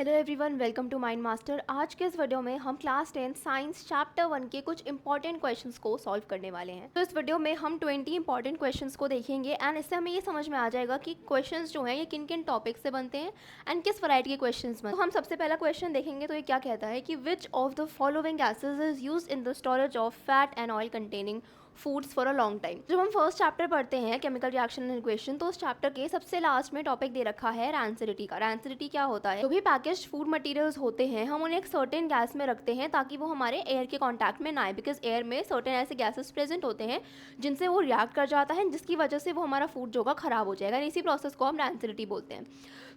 Hello everyone, welcome to Mind Master. आज के इस वीडियो में हम क्लास 10 साइंस चैप्टर 1 के कुछ इंपॉर्टेंट क्वेश्चंस को सॉल्व करने वाले हैं। तो इस वीडियो में हम 20 इंपॉर्टेंट क्वेश्चंस को देखेंगे एंड इससे हमें ये समझ में आ जाएगा कि क्वेश्चंस जो हैं ये किन किन टॉपिक से बनते हैं एंड किस वैरायटी के क्वेश्चंस बनते हैं। तो हम सबसे पहला क्वेश्चन देखेंगे तो ये क्या कहता है कि विच of the following gases is use in the storage of fat and oil containing foods for a long time. जब हम फर्स्ट चैप्टर पढ़ते हैं केमिकल रिएक्शन एंड इक्वेशन, तो उस चैप्टर के सबसे लास्ट में टॉपिक दे रखा है रैंसिडिटी का। रैंसिडिटी क्या होता है? जो भी पैकेज्ड फूड मटेरियल्स होते हैं हम उन्हें एक सर्टेन गैस में रखते हैं ताकि वो हमारे एयर के कॉन्टैक्ट में ना आए, बिकॉज एयर में सर्टेन ऐसे गैसेस प्रेजेंट होते हैं जिनसे वो रिएक्ट कर जाता है, जिसकी वजह से वो हमारा फूड जो होगा खराब हो जाएगा। इसी प्रोसेस को हम रैंसिडिटी बोलते हैं।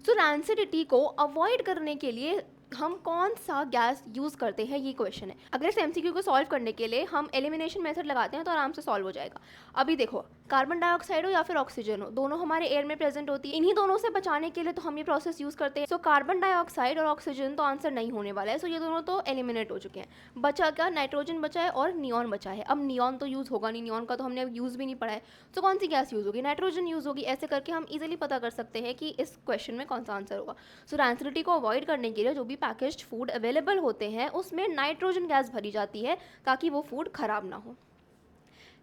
सो रैंसिडिटी को अवॉइड करने के लिए हम कौन सा गैस यूज़ करते हैं, ये क्वेश्चन है। अगर इस एमसीक्यू को सॉल्व करने के लिए हम एलिमिनेशन मेथड लगाते हैं तो आराम से सॉल्व हो जाएगा। अभी देखो, कार्बन डाइऑक्साइड हो या फिर ऑक्सीजन हो, दोनों हमारे एयर में प्रेजेंट होती है। इन्हीं दोनों से बचाने के लिए तो हम ये प्रोसेस यूज़ करते हैं। सो कार्बन डाइऑक्साइड और ऑक्सीजन तो आंसर नहीं होने वाला है। सो ये दोनों तो एलिमिनेट हो चुके हैं। बचा क्या? नाइट्रोजन बचा है और नियॉन बचा है। अब नियॉन तो यूज़ होगा नहीं, नियॉन का तो हमने अब यूज़ भी नहीं पढ़ा है। तो कौन सी गैस यूज़ होगी? नाइट्रोजन यूज़ होगी। ऐसे करके हम इजीली पता कर सकते हैं कि इस क्वेश्चन में कौन सा आंसर होगा। सो रैंसिडिटी को अवॉइड करने के लिए जो भी पैकेज्ड फूड अवेलेबल होते हैं उसमें नाइट्रोजन गैस भरी जाती है ताकि वो फूड खराब ना हो।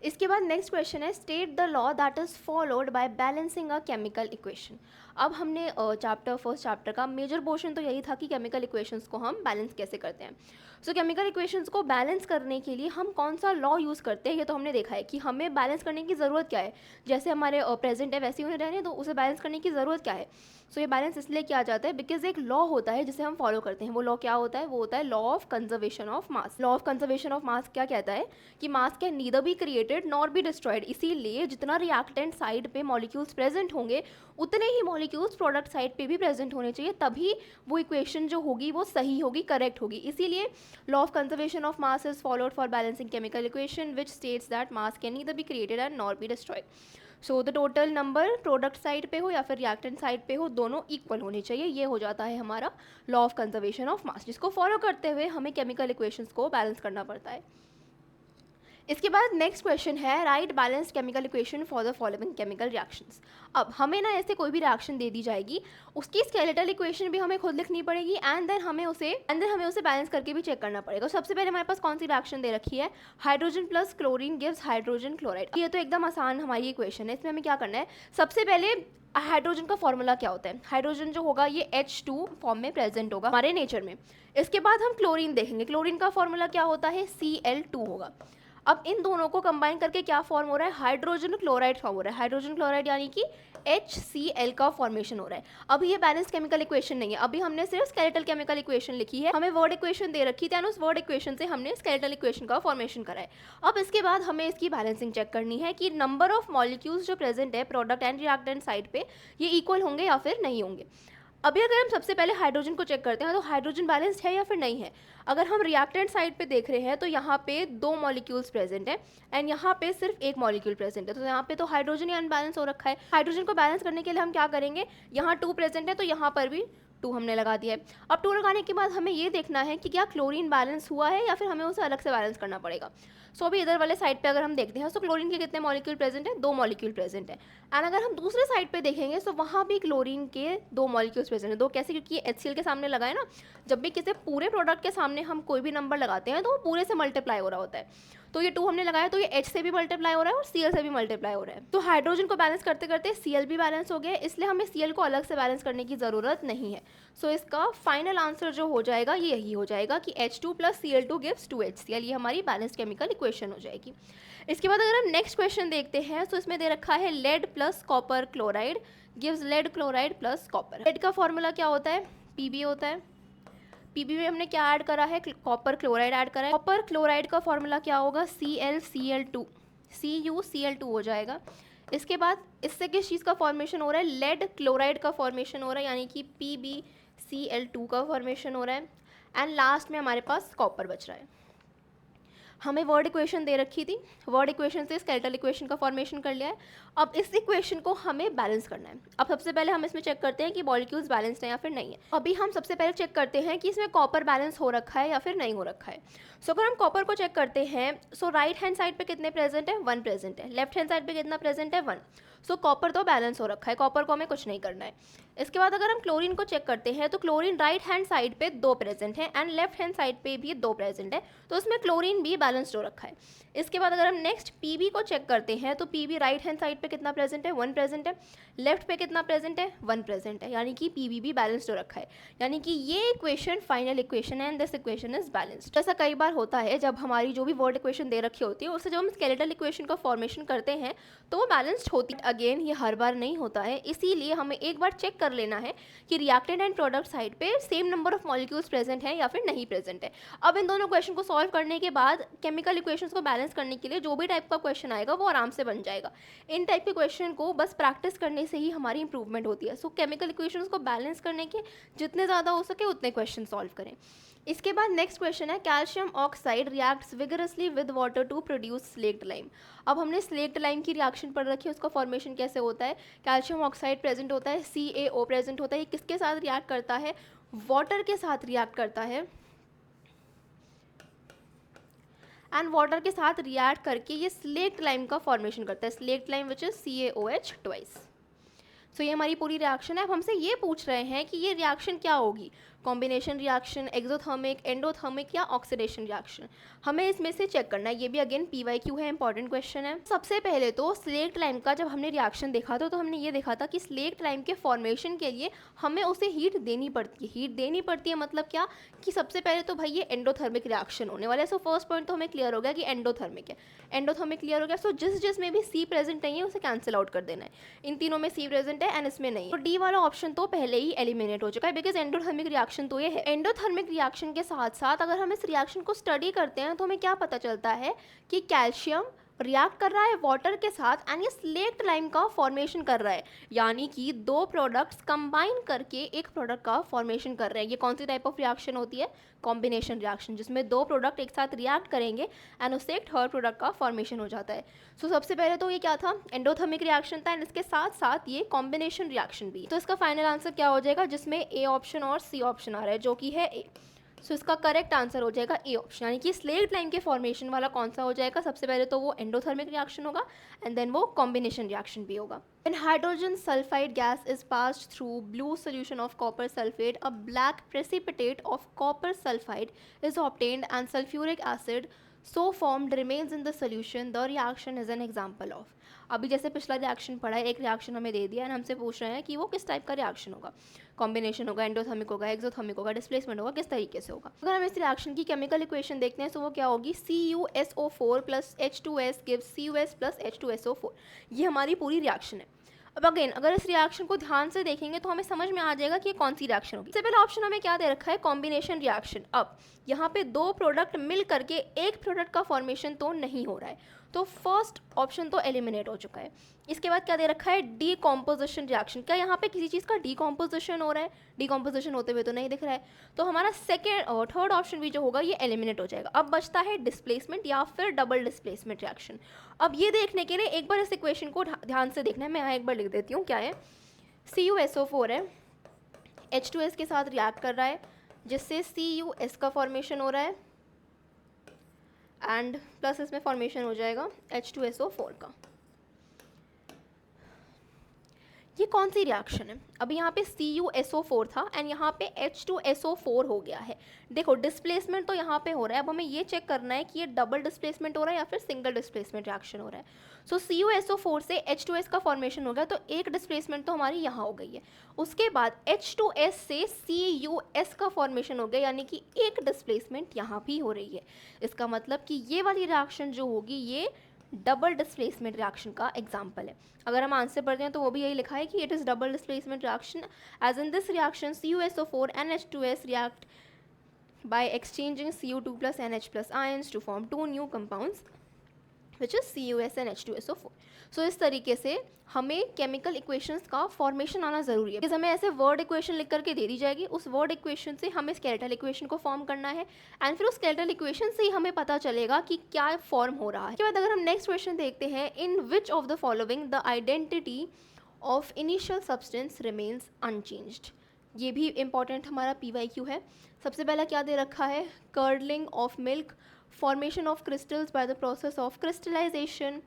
इसके बाद नेक्स्ट क्वेश्चन है, state the law that is followed by balancing a chemical equation. अब हमने फर्स्ट चैप्टर का मेजर पोर्शन तो यही था कि केमिकल इक्वेशंस को हम बैलेंस कैसे करते हैं। सो केमिकल इक्वेशंस को बैलेंस करने के लिए हम कौन सा लॉ यूज़ करते हैं ये तो हमने देखा है कि हमें बैलेंस करने की ज़रूरत क्या है। जैसे हमारे प्रेजेंट है वैसे ही उन्हें रहने, तो उसे बैलेंस करने की ज़रूरत क्या है। सो ये बैलेंस इसलिए किया जाता है बिकॉज एक लॉ होता है जिसे हम फॉलो करते हैं। वो लॉ क्या होता है? वो होता है law of conservation of mass. Law of conservation of mass क्या कहता है कि मास can neither be created nor be destroyed. इसीलिए जितना रिएक्टेंट साइड पे मॉलिक्यूल्स प्रेजेंट होंगे उतने ही मॉलिक्यूल्स प्रोडक्ट साइड पे भी प्रेजेंट होने चाहिए, तभी वो इक्वेशन जो होगी वो सही होगी, करेक्ट होगी। इसीलिए law of conservation of mass is followed for balancing chemical equation which states that mass can neither be created and nor be destroyed. So the total number product side पे हो या फिर रिएक्टेंट साइड पे हो, दोनों equal होने चाहिए। ये हो जाता है हमारा law of conservation of mass, जिसको फॉलो करते हुए हमें केमिकल इक्वेशंस को बैलेंस करना पड़ता है। इसके बाद नेक्स्ट क्वेश्चन है, right balanced chemical equation for the following chemical reactions. अब हमें ना ऐसे कोई भी रिएक्शन दे दी जाएगी, उसकी स्केलेटल इक्वेशन भी हमें खुद लिखनी पड़ेगी एंड देन हमें उसे बैलेंस करके भी चेक करना पड़ेगा। सबसे पहले हमारे पास कौन सी रिएक्शन दे रखी है? Hydrogen plus chlorine gives hydrogen chloride. ये तो एकदम आसान हमारी इक्वेशन है। इसमें हमें क्या करना है? सबसे पहले हाइड्रोजन का फॉर्मूला क्या होता है? हाइड्रोजन जो होगा ये H2 फॉर्म में प्रेजेंट होगा हमारे नेचर में। इसके बाद हम क्लोरीन देखेंगे। क्लोरीन का फॉर्मूला क्या होता है? Cl2 होगा। अब इन दोनों को कंबाइन करके क्या फॉर्म हो रहा है? हाइड्रोजन क्लोराइड फॉर्म हो रहा है। हाइड्रोजन क्लोराइड यानी कि HCl का फॉर्मेशन हो रहा है। अभी ये बैलेंस केमिकल इक्वेशन नहीं है, अभी हमने सिर्फ स्केलेटल केमिकल इक्वेशन लिखी है। हमें वर्ड इक्वेशन दे रखी थी एंड उस वर्ड इक्वेशन से हमने स्केलेटल इक्वेशन का फॉर्मेशन करा है। अब इसके बाद हमें इसकी बैलेंसिंग चेक करनी है कि नंबर ऑफ मॉलिक्यूल्स जो प्रेजेंट है प्रोडक्ट एंड रिएक्टेंट साइड पे ये इक्वल होंगे या फिर नहीं होंगे। अभी अगर हम सबसे पहले हाइड्रोजन को चेक करते हैं तो हाइड्रोजन बैलेंस्ड है या फिर नहीं है। अगर हम रिएक्टेंट साइड पे देख रहे हैं तो यहाँ पे 2 मॉलिक्यूल्स प्रेजेंट है एंड यहाँ पे सिर्फ एक मॉलिक्यूल प्रेजेंट है, तो यहाँ पे तो हाइड्रोजन ही अनबैलेंस हो रखा है। हाइड्रोजन को बैलेंस करने के लिए हम क्या करेंगे? यहाँ 2 प्रेजेंट है तो यहाँ पर भी 2 हमने लगा दिया है। अब 2 लगाने के बाद हमें ये देखना है कि क्या क्लोरीन बैलेंस हुआ है या फिर हमें उसे अलग से बैलेंस करना पड़ेगा। सो अभी इधर वाले साइड पे अगर हम देखते हैं तो क्लोरीन के कितने मॉलिक्यूल प्रेजेंट है? 2 मॉलिक्यूल प्रेजेंट है। एंड अगर हम दूसरे साइड पे देखेंगे तो वहाँ भी क्लोरीन के 2 मॉलिक्यूल्स प्रेजेंट है। 2 कैसे? क्योंकि HCl के सामने लगाए ना, जब भी किसी पूरे प्रोडक्ट के सामने हम कोई भी नंबर लगाते हैं तो वो पूरे से मल्टीप्लाई हो रहा होता है। तो ये 2 हमने लगाया तो ये H से भी मल्टीप्लाई हो रहा है और Cl से भी मल्टीप्लाई हो रहा है। तो हाइड्रोजन को बैलेंस करते करते Cl भी बैलेंस हो गया, इसलिए हमें Cl को अलग से बैलेंस करने की ज़रूरत नहीं है। सो इसका फाइनल आंसर जो हो जाएगा ये यही हो जाएगा कि H2 plus Cl2 gives 2HCl। ये हमारी बैलेंस्ड केमिकल इक्वेशन हो जाएगी। इसके बाद अगर हम नेक्स्ट क्वेश्चन देखते हैं तो इसमें दे रखा है lead plus copper chloride gives lead chloride plus copper. Lead का फॉर्मूला क्या होता है? Pb होता है। Pb में हमने क्या ऐड करा है? कॉपर क्लोराइड ऐड करा है। कॉपर क्लोराइड का फॉर्मूला क्या होगा? ClCl2, CuCl2 हो जाएगा। इसके बाद इससे किस चीज़ का फॉर्मेशन हो रहा है? लेड क्लोराइड का फॉर्मेशन हो रहा है, यानी कि PbCl2 का फॉर्मेशन हो रहा है। एंड लास्ट में हमारे पास कॉपर बच रहा है। हमें वर्ड इक्वेशन दे रखी थी, वर्ड इक्वेशन से स्केलेटल इक्वेशन का फॉर्मेशन कर लिया है। अब इस इक्वेशन को हमें बैलेंस करना है। अब सबसे पहले हम इसमें चेक करते हैं कि मॉलिक्यूल्स बैलेंस्ड हैं या फिर नहीं है। अभी हम सबसे पहले चेक करते हैं कि इसमें कॉपर बैलेंस हो रखा है या फिर नहीं हो रखा है। सो अगर हम कॉपर को चेक करते हैं, सो राइट हैंड साइड पे कितने प्रेजेंट है? 1 प्रेजेंट है। लेफ्ट हैंड साइड पे कितना प्रेजेंट है? 1। सो कॉपर तो बैलेंस हो रखा है, कॉपर को हमें कुछ नहीं करना है। इसके बाद अगर हम क्लोरीन को चेक करते हैं तो क्लोरीन राइट हैंड साइड पे 2 प्रेजेंट है एंड लेफ्ट हैंड साइड पे भी 2 प्रेजेंट है, तो इसमें क्लोरीन भी बैलेंस्ड हो रखा है। इसके बाद अगर हम नेक्स्ट पीबी को चेक करते हैं तो पीबी राइट हैंड साइड पे कितना प्रेजेंट है, 1 प्रेजेंट है, लेफ्ट पे कितना प्रेजेंट है, 1 प्रेजेंट है, यानी कि पीबी भी बैलेंस्ड हो रखा है। यानी कि ये इक्वेशन फाइनल इक्वेशन है and this equation is balanced. ऐसा कई बार होता है जब हमारी जो भी वर्ड इक्वेशन दे रखी होती है उससे जब हम स्केलेटल इक्वेशन का फॉर्मेशन करते हैं तो वो बैलेंस्ड होती है। अगेन ये हर बार नहीं होता है, इसीलिए हमें एक बार चेक कर लेना है कि रिएक्टेंट एंड प्रोडक्ट साइड पे same number of molecules present है या फिर नहीं प्रेजेंट है। अब इन दोनों क्वेश्चन को सॉल्व करने के बाद केमिकल इक्वेशंस को बैलेंस करने के लिए जो भी टाइप का क्वेश्चन आएगा वो आराम से बन जाएगा। इन टाइप के क्वेश्चन को बस प्रैक्टिस करने से ही हमारी इंप्रूवमेंट होती है। सो केमिकल इक्वेशंस को बैलेंस करने के जितने ज़्यादा हो सके उतने क्वेश्चन सॉल्व करें। इसके बाद नेक्स्ट क्वेश्चन है calcium oxide reacts vigorously with water to produce slaked lime. अब हमने स्लेक्ट लाइम की रिएक्शन पढ़ रखी है, उसका फॉर्मेशन कैसे होता है, कैल्शियम ऑक्साइड प्रेजेंट होता है, CaO प्रेजेंट होता है, ये किसके साथ रिएक्ट करता है, वाटर के साथ रिएक्ट करता है एंड वाटर के साथ रिएक्ट करके ये स्लेक्ट लाइम का फॉर्मेशन करता है, slaked lime which is CaOH twice. So ये हमारी पूरी रिएक्शन है। अब हमसे ये पूछ रहे हैं कि ये रिएक्शन क्या होगी, कॉम्बिनेशन रिएक्शन, एक्सोथर्मिक, एंडोथर्मिक या ऑक्सीडेशन रिएक्शन, हमें इसमें से चेक करना है। ये भी अगेन PYQ है, इंपॉर्टेंट क्वेश्चन है। सबसे पहले तो स्लेक्ट लाइम का जब हमने रिएक्शन देखा था तो हमने ये देखा था कि स्लेक्ट लाइम के फॉर्मेशन के लिए हमें उसे हीट देनी पड़ती है। हीट देनी पड़ती है मतलब क्या कि सबसे पहले तो भाई ये एंडोथर्मिक रिएक्शन होने वाला है। सो फर्स्ट पॉइंट तो हमें क्लियर हो गया कि एंडोथर्मिक है, एंडोथर्मिक क्लियर हो गया। सो जिसमें भी C प्रेजेंट नहीं है उसे कैंसिल आउट कर देना है। इन तीनों में C प्रेजेंट है एंड इसमें नहीं, तो D वाला ऑप्शन तो पहले ही एलिमिनेट हो चुका है बिकॉज एंडोथर्मिक रिएक्शन तो ये है। एंडोथर्मिक रिएक्शन के साथ साथ अगर हम इस रिएक्शन को स्टडी करते हैं तो हमें क्या पता चलता है कि कैल्शियम रिएक्ट कर रहा है वाटर के साथ एंड ये स्लेक्ट लाइम का फॉर्मेशन कर रहा है, यानी कि 2 प्रोडक्ट्स कंबाइन करके एक प्रोडक्ट का फॉर्मेशन कर रहे हैं। ये कौन सी टाइप ऑफ रिएक्शन होती है, कॉम्बिनेशन रिएक्शन, जिसमें 2 प्रोडक्ट एक साथ रिएक्ट करेंगे एंड उससे एक थर्ड प्रोडक्ट का फॉर्मेशन हो जाता है। सो सबसे पहले तो ये क्या था, एंडोथर्मिक रिएक्शन था एंड इसके साथ साथ ये कॉम्बिनेशन रिएक्शन भी। तो इसका फाइनल आंसर क्या हो जाएगा, जिसमें A ऑप्शन और C ऑप्शन आ रहा है जो कि है A। सो इसका करेक्ट आंसर हो जाएगा A ऑप्शन, यानी कि स्लेक्ट लाइम के फॉर्मेशन वाला कौन सा हो जाएगा, सबसे पहले तो वो एंडोथर्मिक रिएक्शन होगा एंड देन वो कॉम्बिनेशन रिएक्शन भी होगा। When hydrogen sulfide gas is passed through blue solution of copper sulfate, a black precipitate of copper sulfide is obtained and sulfuric acid so formed remains in the solution. The reaction is an example of। अभी जैसे पिछला reaction पढ़ा है, एक reaction हमें दे दिया and हमसे पूछ रहे हैं कि वो किस टाइप का रिएक्शन होगा, कॉम्बिनेशन होगा, एंडोथर्मिक होगा, एक्सोथर्मिक होगा, डिस्प्लेसमेंट होगा, किस तरीके से होगा। अगर हम इस रिएक्शन की केमिकल इक्वेशन देखते हैं तो वो क्या होगी, CuSO4 plus H2S gives CuS plus H2SO4। ये हमारी पूरी रिएक्शन है। अब अगेन अगर इस रिएक्शन को ध्यान से देखेंगे तो हमें समझ में आ जाएगा कि ये कौन सी रिएक्शन होगी। सबसे पहला ऑप्शन हमें क्या दे रखा है, कॉम्बिनेशन रिएक्शन। अब यहाँ पे 2 प्रोडक्ट मिल करके एक प्रोडक्ट का फॉर्मेशन तो नहीं हो रहा है, तो फर्स्ट ऑप्शन तो एलिमिनेट हो चुका है। इसके बाद क्या दे रखा है, डीकॉम्पोजिशन रिएक्शन। क्या यहाँ पे किसी चीज़ का डीकॉम्पोजिशन हो रहा है, डीकॉम्पोजिशन होते हुए तो नहीं दिख रहा है, तो हमारा सेकेंड और थर्ड ऑप्शन भी जो होगा ये एलिमिनेट हो जाएगा। अब बचता है डिस्प्लेसमेंट या फिर डबल डिस्प्लेसमेंट रिएक्शन। अब ये देखने के लिए एक बार इस इक्वेशन को ध्यान से देखना है, मैं यहाँ एक बार लिख देती हूँ। क्या है, CuSO4 है, H2S के साथ रिएक्ट कर रहा है जिससे CuS का फॉर्मेशन हो रहा है एंड प्लस इसमें फॉर्मेशन हो जाएगा H2SO4 का। ये कौन सी रिएक्शन है, अभी यहाँ पे CuSO4 था एंड यहाँ पे H2SO4 हो गया है। देखो डिस्प्लेसमेंट तो यहाँ पे हो रहा है, अब हमें ये चेक करना है कि ये डबल डिस्प्लेसमेंट हो रहा है या फिर सिंगल डिस्प्लेसमेंट रिएक्शन हो रहा है। सो CuSO4 से H2S का फॉर्मेशन हो गया, तो एक डिस्प्लेसमेंट तो हमारी यहाँ हो गई है। उसके बाद H2S से CuS का फॉर्मेशन हो गया, यानी कि एक डिस्प्लेसमेंट यहाँ भी हो रही है। इसका मतलब कि ये वाली रिएक्शन जो होगी ये डबल डिस्प्लेसमेंट रिएक्शन का एग्जाम्पल है। अगर हम आंसर पढ़ते हैं तो वो भी यही लिखा है कि it is double displacement reaction as in this reaction CuSO4 and H2S react by exchanging Cu2 plus NH plus ions to form 2 new compounds which is CuS and H2SO4। सो इस तरीके से हमें केमिकल इक्वेशंस का formation आना ज़रूरी है, because हमें ऐसे वर्ड इक्वेशन लिख करके दे दी जाएगी, उस वर्ड इक्वेशन से हमें स्केलेटल इक्वेशन को फॉर्म करना है एंड फिर उस स्केलेटल इक्वेशन से ही हमें पता चलेगा कि क्या फॉर्म हो रहा है। इसके बाद अगर हम नेक्स्ट क्वेश्चन देखते हैं, in which of the following the identity of initial substance remains unchanged. ये भी इंपॉर्टेंट हमारा PYQ है। सबसे पहला क्या दे रखा है, curdling of milk, formation of crystals by the process of crystallization,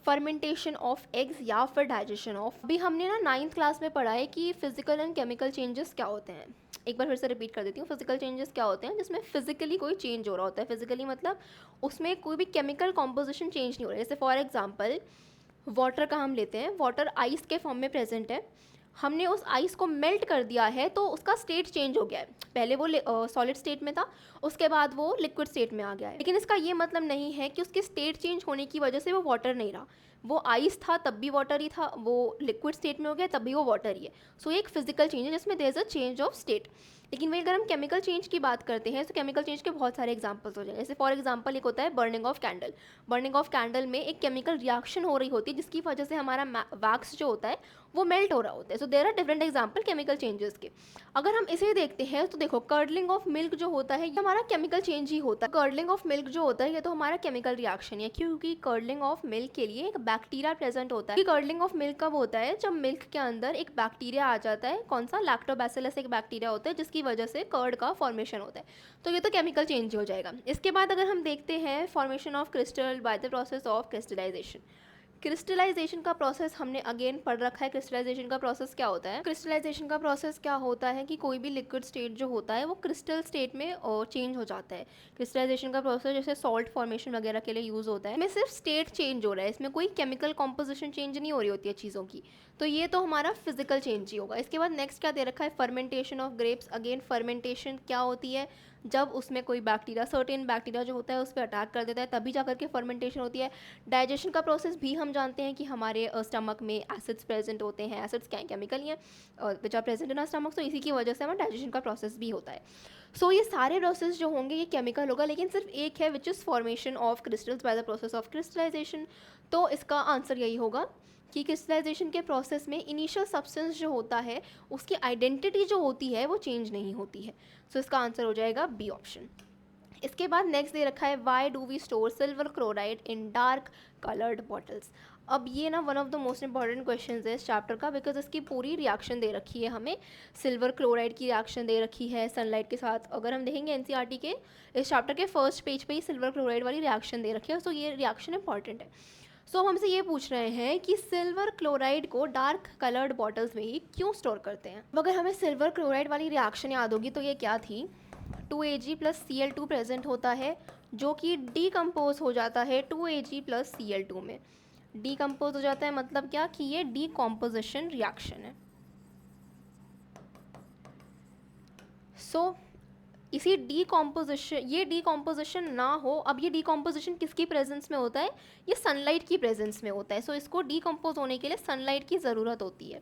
fermentation of eggs या फिर डाइजेशन ऑफ। अभी हमने ना 9th क्लास में पढ़ा है कि फिजिकल एंड केमिकल चेंजेस क्या होते हैं। एक बार फिर से रिपीट कर देती हूँ, फिजिकल चेंजेस क्या होते हैं जिसमें फिजिकली कोई चेंज हो रहा होता है। फिजिकली मतलब उसमें कोई भी केमिकल कॉम्पोजिशन चेंज नहीं हो रहा है। जैसे फॉर एग्जाम्पल वाटर का हम लेते हैं, वाटर आइस के फॉर्म में प्रेजेंट है, हमने उस आइस को मेल्ट कर दिया है तो उसका स्टेट चेंज हो गया है। पहले वो सॉलिड स्टेट में था, उसके बाद वो लिक्विड स्टेट में आ गया है। लेकिन इसका ये मतलब नहीं है कि उसके स्टेट चेंज होने की वजह से वो वाटर नहीं रहा। वो आइस था तब भी वाटर ही था, वो लिक्विड स्टेट में हो गया तब भी वो वाटर ही है। सो ये एक फिजिकल चेंज है जिसमें there is a change of state. लेकिन वही अगर हम केमिकल चेंज की बात करते हैं तो केमिकल चेंज के बहुत सारे एग्जांपल्स हो जाएंगे। जैसे फॉर एग्जांपल एक होता है burning of candle. Burning of candle में एक केमिकल रिएक्शन हो रही होती है जिसकी वजह से हमारा वैक्स जो होता है वो मेल्ट हो रहा होता है। So there are different example chemical changes के। अगर हम इसे देखते हैं तो देखो कर्डलिंग ऑफ मिल्क जो होता है ये हमारा केमिकल चेंज ही होता है। कर्डलिंग ऑफ मिल्क जो होता है ये तो हमारा केमिकल रिएक्शन है, क्योंकि कर्डलिंग ऑफ मिल्क के लिए एक बैक्टीरिया प्रेजेंट होता है। कर्डलिंग ऑफ मिल्क कब होता है? जब मिल्क के अंदर एक बैक्टीरिया आ जाता है। कौन सा? लैक्टोबैसिलस एक बैक्टीरिया होता है जिसकी वजह से कर्ड का फॉर्मेशन होता है। तो ये तो केमिकल चेंज हो जाएगा। इसके बाद अगर हम देखते हैं formation of crystal by the process of crystallisation. Crystallisation का प्रोसेस हमने अगेन पढ़ रखा है। क्रिस्टलाइजेशन का प्रोसेस क्या होता है? क्रिस्टलाइजेशन का प्रोसेस क्या होता है कि कोई भी लिक्विड स्टेट जो होता है वो क्रिस्टल स्टेट में चेंज हो जाता है। क्रिस्टलाइजेशन का प्रोसेस जैसे सॉल्ट फॉर्मेशन वगैरह के लिए यूज़ होता है। इसमें सिर्फ स्टेट चेंज हो रहा है, इसमें कोई केमिकल कॉम्पोजिशन चेंज नहीं हो रही होती है चीज़ों की। तो ये तो हमारा फिजिकल चेंज ही होगा। इसके बाद नेक्स्ट क्या दे रखा है? Fermentation of grapes. Again fermentation क्या होती है? जब उसमें कोई बैक्टीरिया, सर्टेन बैक्टीरिया जो होता है उस पर अटैक कर देता है तभी जा करके फर्मेंटेशन होती है। डाइजेशन का प्रोसेस भी हम जानते हैं कि हमारे स्टमक में एसिड्स प्रेजेंट होते हैं। एसिड्स क्या केमिकल ही हैं which are present in our stomach, तो इसी की वजह से हमारा डाइजेशन का प्रोसेस भी होता है। सो ये सारे प्रोसेस जो होंगे ये केमिकल होगा, लेकिन सिर्फ एक है which is formation of crystals by the process of crystallisation. तो इसका आंसर यही होगा कि क्रिस्टलाइजेशन के प्रोसेस में इनिशियल सब्सटेंस जो होता है उसकी आइडेंटिटी जो होती है वो चेंज नहीं होती है। सो इसका आंसर हो जाएगा बी ऑप्शन। इसके बाद नेक्स्ट दे रखा है why do we store silver chloride in dark coloured bottles. अब ये ना one of the most important question है इस चैप्टर का, बिकॉज इसकी पूरी रिएक्शन दे रखी है हमें। सिल्वर क्लोराइड की रिएक्शन दे रखी है सनलाइट के साथ। अगर हम देखेंगे एनसीईआरटी के इस चैप्टर के फर्स्ट पेज पे ही सिल्वर क्लोराइड वाली रिएक्शन दे रखी है। सो ये रिएक्शन इंपॉर्टेंट है। सो हमसे ये पूछ रहे हैं कि सिल्वर क्लोराइड को डार्क कलर्ड बॉटल्स में ही क्यों स्टोर करते हैं। अब अगर हमें सिल्वर क्लोराइड वाली रिएक्शन याद होगी तो ये क्या थी? 2Ag + Cl2 प्रेजेंट होता है जो कि डीकम्पोज हो जाता है 2Ag + Cl2 में। डीकम्पोज हो जाता है मतलब क्या कि ये डीकॉम्पोजिशन रिएक्शन है। सो इसी ये डीकॉम्पोजिशन ना हो। अब ये डीकॉम्पोजिशन किसकी प्रेजेंस में होता है? ये सनलाइट की प्रेजेंस में होता है। सो इसको डीकम्पोज होने के लिए सनलाइट की ज़रूरत होती है।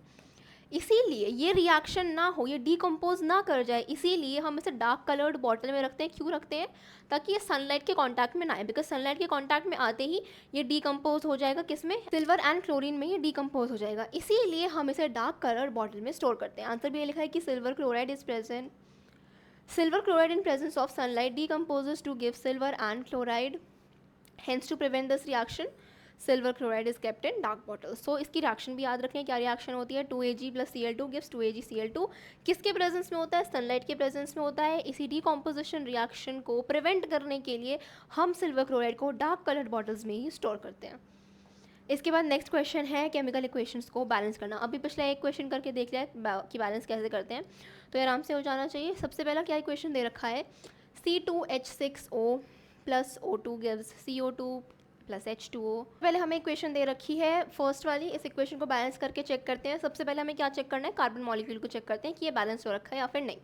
इसीलिए ये रिएक्शन ना हो, ये डीकम्पोज ना कर जाए, इसीलिए हम इसे डार्क कलर्ड बॉटल में रखते हैं। क्यों रखते हैं? ताकि ये सनलाइट के कांटेक्ट में ना आए, बिकॉज सनलाइट के कांटेक्ट में आते ही ये डीकम्पोज हो जाएगा। किसमें? सिल्वर एंड क्लोरीन में ये डीकम्पोज हो जाएगा। इसीलिए हम इसे डार्क कलर्ड बॉटल में स्टोर करते हैं। आंसर भी ये लिखा है कि silver chloride is present. Silver chloride in presence of sunlight decomposes to give silver and chloride. Hence, to prevent this reaction, silver chloride is kept in dark bottles. So इसकी reaction भी याद रखें। क्या रिएक्शन होती है? 2Ag + Cl2 gives 2AgCl2। किसके presence में होता है? सनलाइट के प्रेजेंस में होता है। इसी डीकॉम्पोजिशन रिएक्शन को प्रिवेंट करने के लिए हम सिल्वर क्लोराइड को डार्क कलर्ड बॉटल्स में ही स्टोर करते हैं। इसके बाद नेक्स्ट क्वेश्चन है केमिकल इक्वेशंस को बैलेंस करना। अभी पिछला एक क्वेश्चन करके देख लिया कि बैलेंस कैसे करते हैं, तो ये आराम से हो जाना चाहिए। सबसे पहला क्या इक्वेशन दे रखा है? C2H6O + O2 gives CO2 + H2O। पहले हमें इक्वेशन दे रखी है फर्स्ट वाली। इस इक्वेशन को बैलेंस करके चेक करते हैं। सबसे पहले हमें क्या चेक करना है? कार्बन मॉलिक्यूल को चेक करते हैं कि ये बैलेंस हो रखा है या फिर नहीं।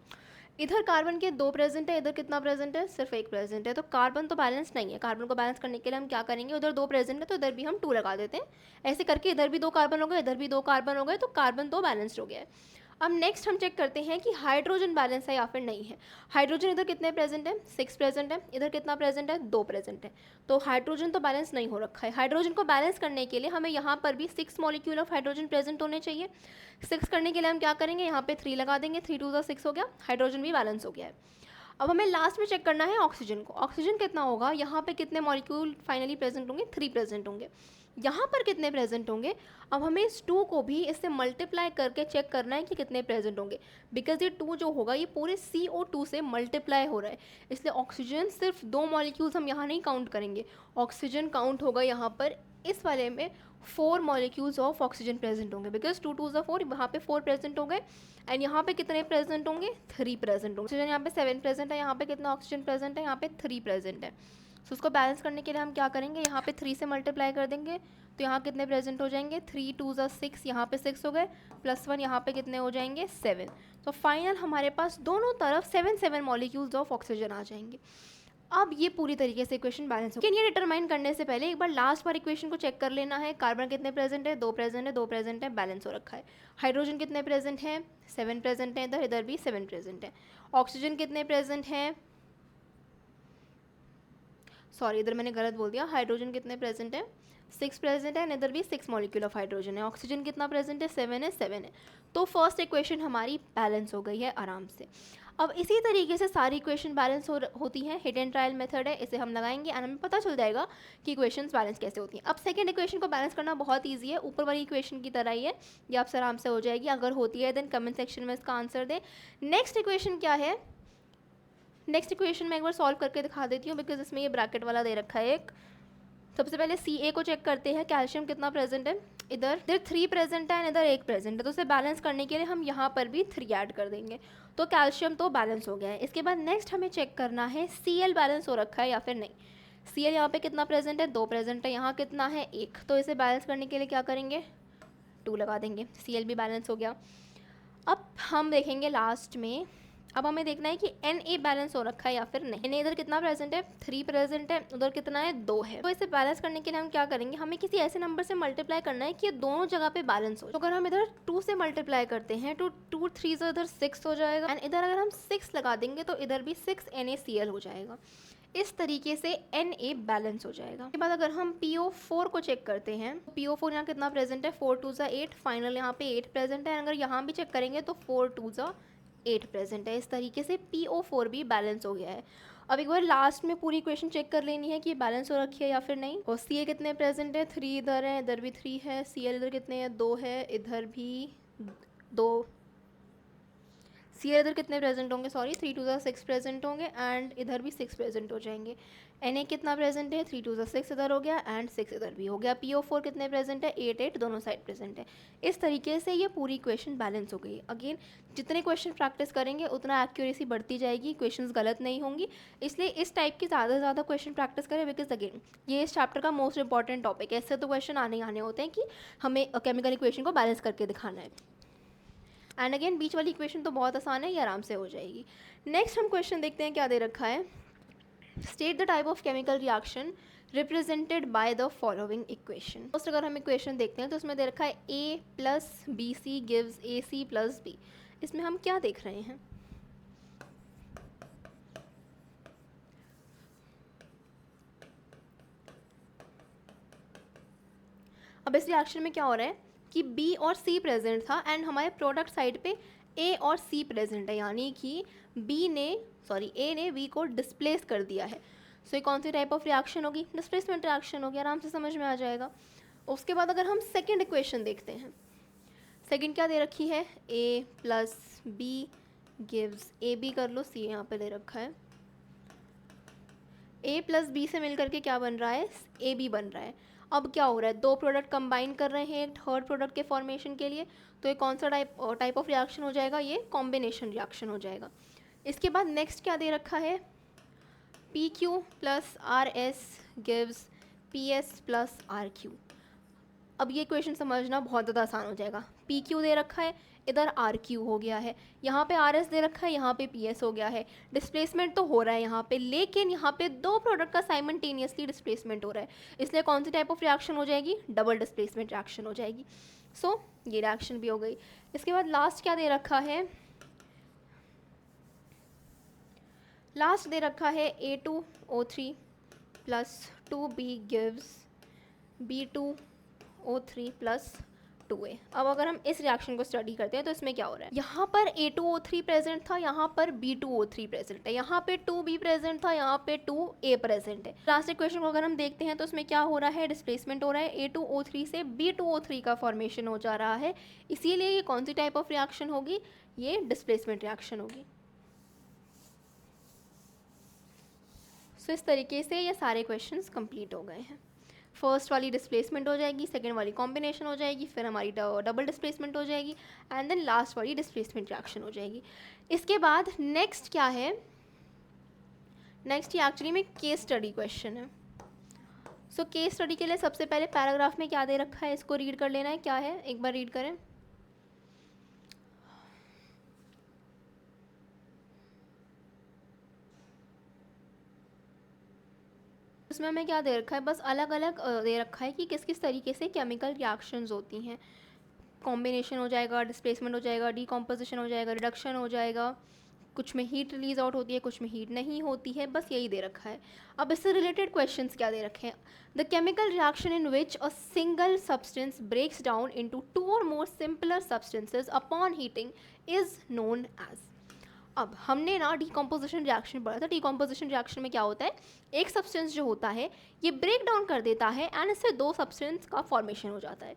इधर कार्बन के 2 प्रेजेंट है, इधर कितना प्रेजेंट है? सिर्फ 1 प्रेजेंट है। तो कार्बन तो बैलेंस नहीं है। कार्बन को बैलेंस करने के लिए हम क्या करेंगे? उधर 2 प्रेजेंट है तो इधर भी हम 2 लगा देते हैं। ऐसे करके इधर भी 2 कार्बन हो गए, इधर भी 2 कार्बन हो गए, तो कार्बन तो बैलेंस्ड हो गया है। अब नेक्स्ट हम चेक करते हैं कि हाइड्रोजन बैलेंस है या फिर नहीं है। हाइड्रोजन इधर कितने प्रेजेंट है? 6 प्रेजेंट है। इधर कितना प्रेजेंट है? 2 प्रेजेंट है। तो हाइड्रोजन तो बैलेंस नहीं हो रखा है। हाइड्रोजन को बैलेंस करने के लिए हमें यहाँ पर भी 6 मॉलिक्यूल ऑफ हाइड्रोजन प्रेजेंट होने चाहिए। 6 करने के लिए हम क्या करेंगे? यहाँ पे 3 लगा देंगे। 3 2 6 हो गया। हाइड्रोजन भी बैलेंस हो गया है। अब हमें लास्ट में चेक करना है ऑक्सीजन को। ऑक्सीजन कितना होगा? यहाँ पे कितने मॉलिक्यूल फाइनली प्रेजेंट होंगे? 3 प्रेजेंट होंगे। यहाँ पर कितने प्रेजेंट होंगे। अब हमें इस 2 को भी इससे मल्टीप्लाई करके चेक करना है कि कितने प्रेजेंट होंगे, बिकॉज ये 2 जो होगा ये पूरे CO2 से मल्टीप्लाई हो रहा है, इसलिए ऑक्सीजन सिर्फ 2 मॉलिक्यूल्स हम यहाँ नहीं काउंट करेंगे, ऑक्सीजन काउंट होगा यहाँ पर इस वाले में 4 मॉलिक्यूल्स ऑफ ऑक्सीजन प्रेजेंट होंगे, बिकॉज 2 2 4 वहाँ पे 4 प्रेजेंट हो गए, एंड यहाँ पे कितने प्रेजेंट होंगे 3 प्रेजेंट होंगे। ऑक्सीजन यहाँ पे 7 प्रेजेंट है, यहाँ पे कितना ऑक्सीजन प्रेजेंट है, यहाँ पे 3 प्रेजेंट है। सो उसको बैलेंस करने के लिए हम क्या करेंगे, यहाँ पे 3 से मल्टीप्लाई कर देंगे, तो यहाँ कितने प्रेजेंट हो जाएंगे 3 2 6, यहाँ पे 6 हो गए, +1 यहाँ पे कितने हो जाएंगे 7। तो फाइनल हमारे पास दोनों तरफ 7 मॉलिक्यूल्स ऑफ ऑक्सीजन आ जाएंगे। अब ये पूरी तरीके से इक्वेशन बैलेंस हो। लेकिन ये डिटरमाइन करने से पहले एक बार लास्ट बार इक्वेशन को चेक कर लेना है। कार्बन कितने प्रेजेंट है, 2 प्रेजेंट है, 2 प्रेजेंट है, बैलेंस हो रखा है। हाइड्रोजन कितने प्रेजेंट है, 7 प्रेजेंट है, इधर इधर भी 7 प्रेजेंट है। ऑक्सीजन कितने प्रेजेंट हैं, सॉरी इधर मैंने गलत बोल दिया, हाइड्रोजन कितने प्रेजेंट है 6 प्रेजेंट है, इधर भी 6 मॉलिक्यूल ऑफ हाइड्रोजन है। ऑक्सीजन कितना प्रेजेंट है 7 है, 7 है। तो फर्स्ट इक्वेशन हमारी बैलेंस हो गई है आराम से। अब इसी तरीके से सारी इक्वेशन बैलेंस होती हैं। हिट एंड ट्रायल मेथड है, इसे हम लगाएंगे और हमें पता चल जाएगा कि इक्वेशंस बैलेंस कैसे होती हैं। अब सेकंड इक्वेशन को बैलेंस करना बहुत ईजी है, ऊपर वाली इक्वेशन की तरह ही है, ये आपसे आराम से हो जाएगी। अगर होती है देन कमेंट सेक्शन में इसका आंसर दें। नेक्स्ट इक्वेशन क्या है, नेक्स्ट इक्वेशन मैं एक बार सॉल्व करके दिखा देती हूँ, बिकॉज इसमें ये ब्रैकेट वाला दे रखा है एक। सबसे पहले Ca को चेक करते हैं, कैल्शियम कितना प्रेजेंट है, इधर 3 प्रेजेंट है, इधर 1 प्रेजेंट है, तो उसे बैलेंस करने के लिए हम यहाँ पर भी 3 ऐड कर देंगे, तो कैल्शियम तो बैलेंस हो गया है। इसके बाद नेक्स्ट हमें चेक करना है Cl बैलेंस हो रखा है या फिर नहीं। Cl यहाँ पे कितना प्रेजेंट है, 2 प्रेजेंट है, यहाँ कितना है 1, तो इसे बैलेंस करने के लिए क्या करेंगे 2 लगा देंगे, Cl भी बैलेंस हो गया। अब हम देखेंगे लास्ट में, अब हमें देखना है कि Na बैलेंस हो रखा है या फिर नहीं। Na इधर कितना प्रेजेंट है 3 प्रेजेंट है, उधर कितना है 2 है। तो इसे बैलेंस करने के लिए हम क्या करेंगे, हमें किसी ऐसे नंबर से मल्टीप्लाई करना है कि ये दोनों जगह पे बैलेंस हो। तो अगर हम इधर 2 से मल्टीप्लाई करते हैं तो 2 3 से इधर 6 हो जाएगा, एंड इधर अगर हम 6 लगा देंगे तो इधर भी 6 NaCl हो जाएगा। इस तरीके से Na बैलेंस हो जाएगा। उसके बाद अगर हम PO4 को चेक करते हैं, PO4 यहाँ कितना प्रेजेंट है 4 2 8, फाइनल यहाँ पे 8 प्रेजेंट है, अगर यहाँ भी चेक करेंगे तो 4 2 8 प्रेजेंट है। इस तरीके से PO4 भी बैलेंस हो गया है। अब एक बार लास्ट में पूरी इक्वेशन चेक कर लेनी है कि बैलेंस हो रखी है या फिर नहीं। और Ca कितने प्रेजेंट है 3 इधर है, इधर भी 3 है, Cl इधर कितने हैं 2 है, इधर भी 2, Cl इधर कितने प्रेजेंट होंगे, सॉरी 3 2 6 प्रेजेंट होंगे, एंड इधर भी 6 प्रेजेंट हो जाएंगे। Na कितना प्रेजेंट है 3 2 6 इधर हो गया, एंड 6 इधर भी हो गया। PO4 कितने प्रेजेंट है 8 8, दोनों साइड प्रेजेंट है। इस तरीके से ये पूरी इक्वेशन बैलेंस हो गई। अगेन जितने क्वेश्चन प्रैक्टिस करेंगे उतना एक्यूरेसी बढ़ती जाएगी, क्वेश्चंस गलत नहीं होंगी, इसलिए इस टाइप की ज़्यादा से ज़्यादा क्वेश्चन प्रैक्टिस करें, बिकॉज अगेन ये इस चैप्टर का मोस्ट इंपॉर्टेंट टॉपिक है। इससे तो क्वेश्चन आने ही आने होते हैं कि हमें केमिकल इक्वेशन को बैलेंस करके दिखाना है। एंड अगेन बीच वाली इक्वेशन तो बहुत आसान है, ये आराम से हो जाएगी। नेक्स्ट हम क्वेश्चन देखते हैं क्या दे रखा है। State the type of chemical reaction represented by the following equation. First अगर हम इक्वेशन देखते हैं तो उसमें दे रखा है A + BC gives AC + B। इसमें हम क्या देख रहे हैं, अब इस रिएक्शन में क्या हो रहा है कि B और C प्रेजेंट था, एंड हमारे प्रोडक्ट साइड पे A और C प्रेजेंट है, यानी कि A ने B को डिस्प्लेस कर दिया है। सो ये कौन सी टाइप ऑफ रिएक्शन होगी, डिस्प्लेसमेंट रिएक्शन होगी, आराम से समझ में आ जाएगा। उसके बाद अगर हम सेकेंड इक्वेशन देखते हैं, सेकेंड क्या दे रखी है A + B गिव्स AB, कर लो C यहाँ पे दे रखा है, A + B से मिल करके क्या बन रहा है AB बन रहा है। अब क्या हो रहा है, 2 प्रोडक्ट कंबाइन कर रहे हैं एक थर्ड प्रोडक्ट के फॉर्मेशन के लिए, तो ये कौन सा टाइप ऑफ रिएक्शन हो जाएगा, ये कॉम्बिनेशन रिएक्शन हो जाएगा। इसके बाद नेक्स्ट क्या दे रखा है, PQ + RS gives PS + RQ। अब ये क्वेश्चन समझना बहुत ज़्यादा आसान हो जाएगा। PQ दे रखा है, इधर RQ हो गया है, यहाँ पे RS दे रखा है, यहाँ पे PS हो गया है। डिस्प्लेसमेंट तो हो रहा है यहाँ पे, लेकिन यहाँ पे 2 प्रोडक्ट का साइमल्टेनियसली डिस्प्लेसमेंट हो रहा है, इसलिए कौन सी टाइप ऑफ रिएक्शन हो जाएगी, डबल डिस्प्लेसमेंट रिएक्शन हो जाएगी। सो ये रिएक्शन भी हो गई। इसके बाद लास्ट क्या दे रखा है, लास्ट दे रखा है A2O3 + 2B gives B2O3 + 2A। अब अगर हम इस रिएक्शन को स्टडी करते हैं तो इसमें क्या हो रहा है, यहाँ पर A2O3 प्रेजेंट था, यहाँ पर B2O3 प्रेजेंट है, यहाँ पे 2B प्रेजेंट था, यहाँ पे 2A प्रेजेंट है। लास्ट इक्वेशन को अगर हम देखते हैं तो उसमें क्या हो रहा है, डिस्प्लेसमेंट हो रहा है, A2O3 से B2O3 का फॉर्मेशन हो जा रहा है, इसीलिए ये कौन सी टाइप ऑफ रिएक्शन होगी, ये डिस्प्लेसमेंट रिएक्शन होगी। सो इस तरीके से ये सारे क्वेश्चंस कंप्लीट हो गए हैं। फर्स्ट वाली डिस्प्लेसमेंट हो जाएगी, सेकेंड वाली कॉम्बिनेशन हो जाएगी, फिर हमारी डबल डिस्प्लेसमेंट हो जाएगी, एंड देन लास्ट वाली डिस्प्लेसमेंट रिएक्शन हो जाएगी। इसके बाद नेक्स्ट क्या है, नेक्स्ट ये एक्चुअली में केस स्टडी क्वेश्चन है। सो केस स्टडी के लिए सबसे पहले पैराग्राफ में क्या दे रखा है, इसको रीड कर लेना है, क्या है एक बार रीड करें। इसमें हमें क्या दे रखा है, बस अलग अलग दे रखा है कि किस किस तरीके से केमिकल रिएक्शंस होती हैं। कॉम्बिनेशन हो जाएगा, डिस्प्लेसमेंट हो जाएगा, डीकॉम्पोजिशन हो जाएगा, रिडक्शन हो जाएगा, कुछ में हीट रिलीज आउट होती है, कुछ में हीट नहीं होती है, बस यही दे रखा है। अब इससे रिलेटेड क्वेश्चंस क्या दे रखे हैं, the chemical reaction in which a single substance breaks down into 2 और more simpler substances upon heating is known as. अब हमने ना डीकॉम्पोजिशन रिएक्शन पढ़ा था। डीकॉम्पोजिशन रिएक्शन में क्या होता है, एक सब्सटेंस जो होता है ये ब्रेक डाउन कर देता है एंड इससे 2 सब्सटेंस का फॉर्मेशन हो जाता है।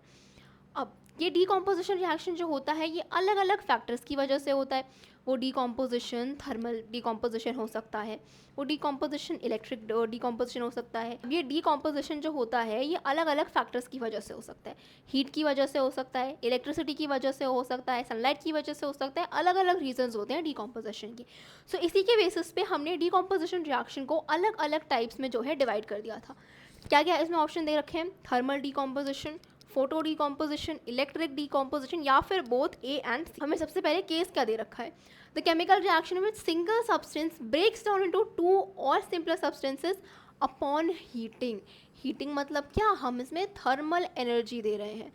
अब ये डीकॉम्पोजिशन रिएक्शन जो होता है ये अलग अलग फैक्टर्स की वजह से होता है। वो डीकॉम्पोजिशन थर्मल डीकॉम्पोजिशन हो सकता है, वो डीकॉम्पोजिशन इलेक्ट्रिक डीकॉम्पोजिशन हो सकता है। ये डीकॉम्पोजिशन जो होता है ये अलग अलग फैक्टर्स की वजह से हो सकता है, हीट की वजह से हो सकता है, इलेक्ट्रिसिटी की वजह से हो सकता है, सनलाइट की वजह से हो सकता है, अलग अलग रीजंस होते हैं डीकॉम्पोजिशन की। सो इसी के बेसिस पे हमने डीकॉम्पोजिशन रिएक्शन को अलग अलग टाइप्स में जो है डिवाइड कर दिया था। क्या क्या इसमें ऑप्शन दे रखे हैं, thermal decomposition, photo decomposition, electric decomposition, या फिर बोथ ए एंड सी। हमें सबसे पहले केस क्या दे रखा है, the chemical reaction which single substance breaks down into 2 और simpler substances upon heating. Heating मतलब क्या, हम इसमें थर्मल एनर्जी दे रहे हैं।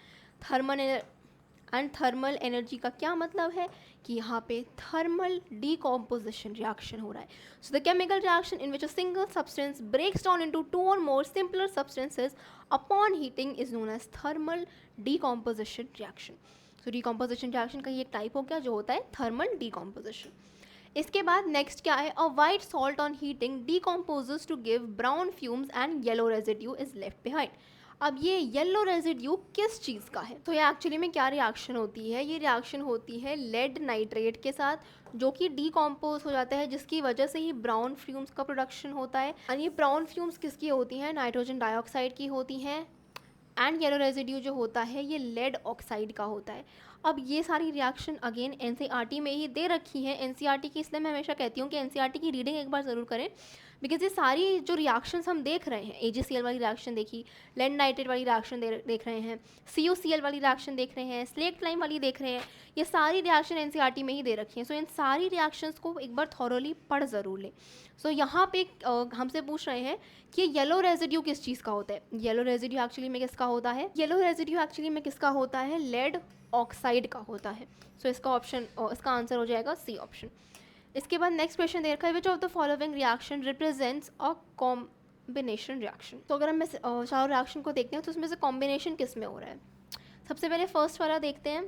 थर्मल एनर्जी का क्या मतलब है कि यहाँ पे थर्मल डीकॉम्पोजिशन रिएक्शन हो रहा है। So the chemical reaction in which a single substance breaks down into 2 और more simpler substances upon heating is known as thermal decomposition reaction. So decomposition reaction का ये एक टाइप हो गया जो होता है थर्मल डीकॉम्पोजिशन। इसके बाद नेक्स्ट क्या है, a white salt on heating decomposes to give brown fumes and yellow residue is left behind. अब ये येलो रेजिड्यू किस चीज़ का है, तो ये एक्चुअली में क्या रिएक्शन होती है, ये रिएक्शन होती है लेड नाइट्रेट के साथ, जो कि डीकॉम्पोज हो जाता है, जिसकी वजह से ही ब्राउन फ्यूम्स का प्रोडक्शन होता है। और ये ब्राउन फ्यूम्स किसकी होती हैं, नाइट्रोजन डाइऑक्साइड की होती हैं, एंड येलो रेजिड्यू जो होता है ये लेड ऑक्साइड का होता है। अब ये सारी रिएक्शन अगेन एनसीईआरटी में ही दे रखी है। एनसीईआरटी की इसलिए मैं हमेशा कहती हूँ कि एनसीईआरटी की रीडिंग एक बार ज़रूर करें, बिकॉज ये सारी जो रिएक्शंस हम देख रहे हैं, AgCl वाली रिएक्शन देखी, लेड नाइट्रेट वाली रिएक्शन देख रहे हैं, CuCl वाली रिएक्शन देख रहे हैं, स्लेट लाइम वाली देख रहे हैं, ये सारी रिएक्शन एनसीईआरटी में ही दे रखी हैं। सो इन सारी रिएक्शंस को एक बार थॉरोली पढ़ ज़रूर लें। सो यहाँ पे हमसे पूछ रहे हैं कि येलो रेजिड्यू किस चीज़ का होता है। येलो रेजिड्यू एक्चुअली में किसका होता है, येलो रेजिड्यू एक्चुअली में किसका होता है, लेड ऑक्साइड का होता है। सो इसका आंसर हो जाएगा सी ऑप्शन। इसके बाद नेक्स्ट क्वेश्चन दे रखा है, विच of the following reaction represents a combination reaction. तो अगर हम चारों रिएक्शन को देखते हैं तो उसमें से कॉम्बिनेशन किस में हो रहा है। सबसे पहले फर्स्ट वाला देखते हैं,